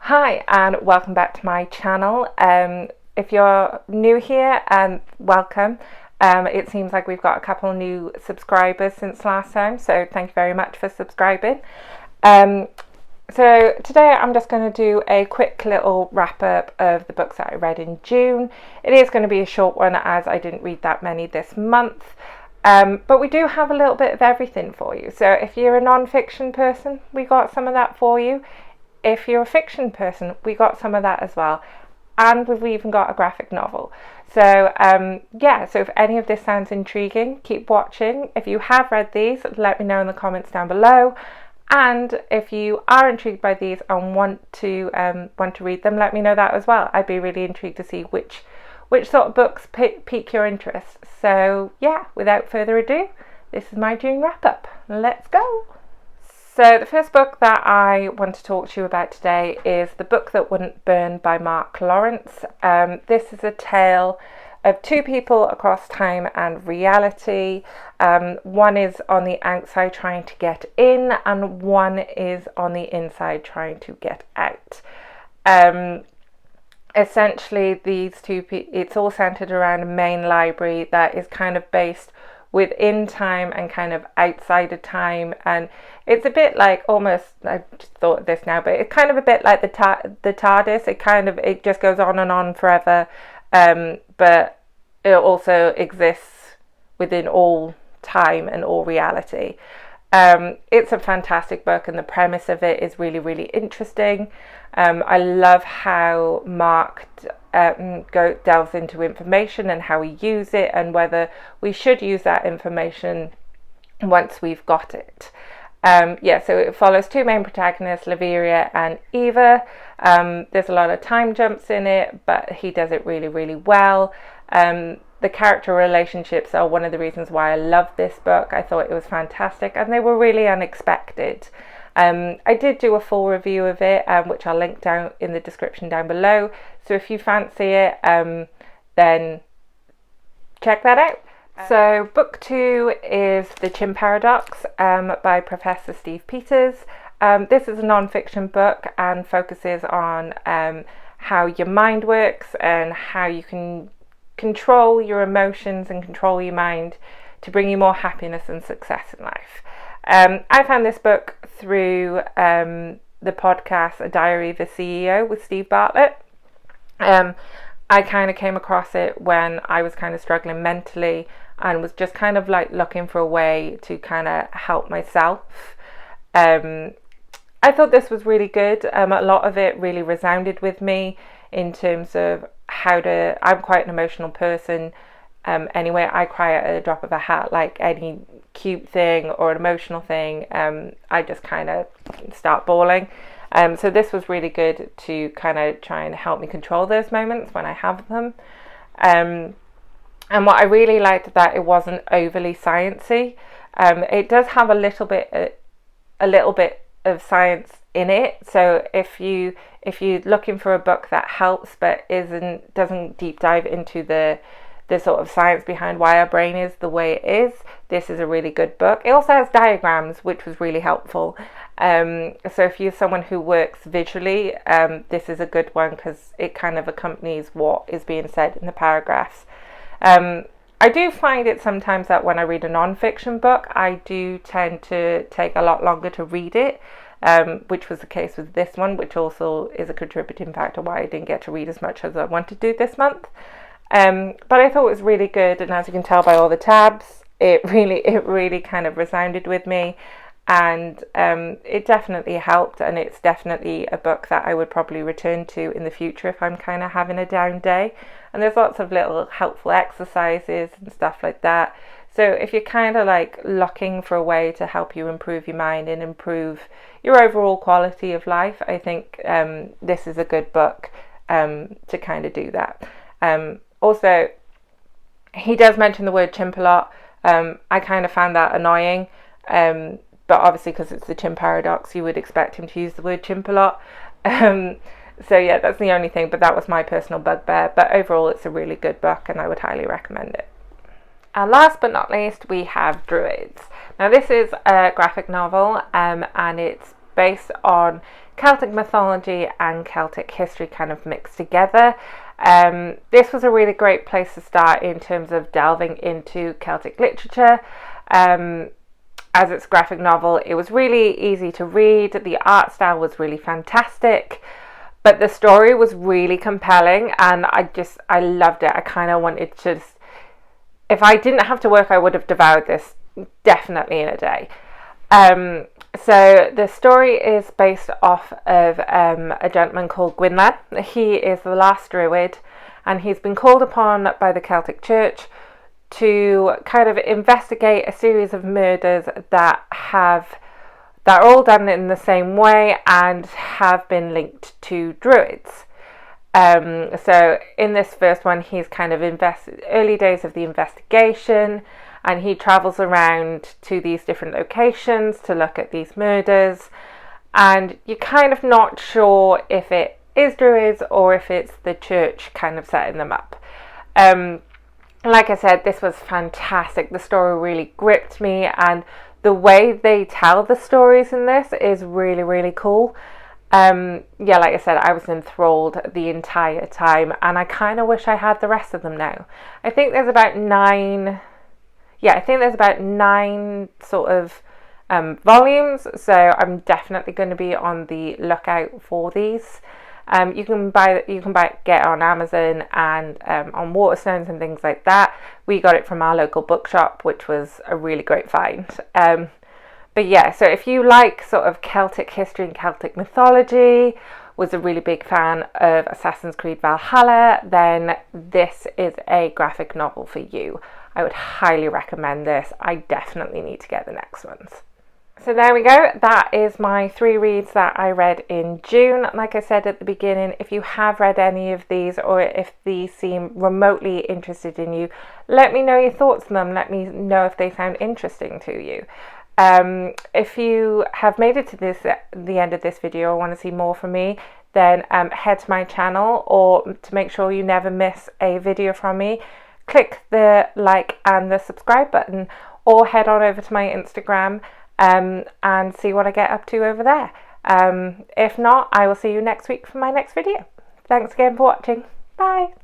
Hi and welcome back to my channel. If you're new here, welcome. It seems like we've got a couple new subscribers since last time, so thank you very much for subscribing. So today I'm just going to do a quick little wrap up of the books that I read in June. It is going to be a short one as I didn't read that many this month. But we do have a little bit of everything for you. So if you're a non-fiction person, we got some of that for you. If you're a fiction person, we got some of that as well. And we've even got a graphic novel. So so if any of this sounds intriguing, keep watching. If you have read these, let me know in the comments down below. And if you are intrigued by these and want to read them, let me know that as well. I'd be really intrigued to see which sort of books pique your interest. So yeah, without further ado, this is my June wrap up. Let's go. So the first book that I want to talk to you about today is The Book That Wouldn't Burn by Mark Lawrence. This is a tale of two people across time and reality. One is on the outside trying to get in, and one is on the inside trying to get out. Essentially, these two it's all centered around a main library that is kind of based within time and kind of outside of time, and it's a bit like almost, I just thought of this now, but it's kind of a bit like the TARDIS. It just goes on forever, but it also exists within all time and all reality. It's a fantastic book, and the premise of it is really, really interesting. I love how Mark delves into information and how we use it, and whether we should use that information once we've got it. So it follows two main protagonists, Laveria and Eva. There's a lot of time jumps in it, but he does it really, really well. The character relationships are one of the reasons why I love this book. I thought it was fantastic, and they were really unexpected. I did do a full review of it, which I'll link down in the description down below. So if you fancy it, then check that out. So book 2 is The Chimp Paradox by Professor Steve Peters. This is a non-fiction book and focuses on how your mind works and how you can control your emotions and control your mind to bring you more happiness and success in life. I found this book through the podcast A Diary of a CEO with Steve Bartlett. I kind of came across it when I was kind of struggling mentally and was just kind of like looking for a way to kind of help myself. I thought this was really good. A lot of it really resounded with me in terms of I'm quite an emotional person. Anyway, I cry at a drop of a hat, like any cute thing or an emotional thing. I just kind of start bawling. So this was really good to kind of try and help me control those moments when I have them. And what I really liked, that it wasn't overly sciencey. It does have a little bit of science in it. So if you're looking for a book that helps but doesn't deep dive into the sort of science behind why our brain is the way it is, this is a really good book. It also has diagrams, which was really helpful. So if you're someone who works visually, this is a good one because it kind of accompanies what is being said in the paragraphs. I do find it sometimes that when I read a non-fiction book, I do tend to take a lot longer to read it, which was the case with this one, which also is a contributing factor why I didn't get to read as much as I wanted to this month. But I thought it was really good, and as you can tell by all the tabs, it really kind of resounded with me, and it definitely helped, and it's definitely a book that I would probably return to in the future if I'm kind of having a down day. And there's lots of little helpful exercises and stuff like that. So if you're kind of like looking for a way to help you improve your mind and improve your overall quality of life, I think this is a good book to kind of do that. Also, he does mention the word chimp a lot. I kind of found that annoying, but obviously because it's the Chimp Paradox, you would expect him to use the word chimp a lot. So yeah, that's the only thing, but that was my personal bugbear. But overall, it's a really good book, and I would highly recommend it. And last but not least, we have Druids. Now this is a graphic novel, and it's based on Celtic mythology and Celtic history kind of mixed together. This was a really great place to start in terms of delving into Celtic literature. As its graphic novel, it was really easy to read. The art style was really fantastic, but the story was really compelling, and I loved it. I kind of wanted to just, if I didn't have to work, I would have devoured this definitely in a day. So the story is based off of a gentleman called Gwynlan. He is the last druid, and he's been called upon by the Celtic Church to kind of investigate a series of murders that are all done in the same way and have been linked to druids. So in this first one, he's kind of early days of the investigation, and he travels around to these different locations to look at these murders, and you're kind of not sure if it is druids or if it's the church kind of setting them up. Like I said, this was fantastic. The story really gripped me, and the way they tell the stories in this is really, really cool. Like I said, I was enthralled the entire time, and I kind of wish I had the rest of them now. I think there's about 9 sort of volumes, so I'm definitely going to be on the lookout for these. You can get on Amazon and on Waterstones and things like that. We got it from our local bookshop, which was a really great find. But yeah, so if you like sort of Celtic history and Celtic mythology, was a really big fan of Assassin's Creed Valhalla, then this is a graphic novel for you. I would highly recommend this. I definitely need to get the next ones. So there we go. That is my 3 reads that I read in June. Like I said at the beginning, if you have read any of these, or if these seem remotely interested in you, let me know your thoughts on them. Let me know if they sound interesting to you. If you have made it to the end of this video or want to see more from me, then head to my channel, or to make sure you never miss a video from me, click the like and the subscribe button, or head on over to my Instagram and see what I get up to over there. If not, I will see you next week for my next video. Thanks again for watching. Bye.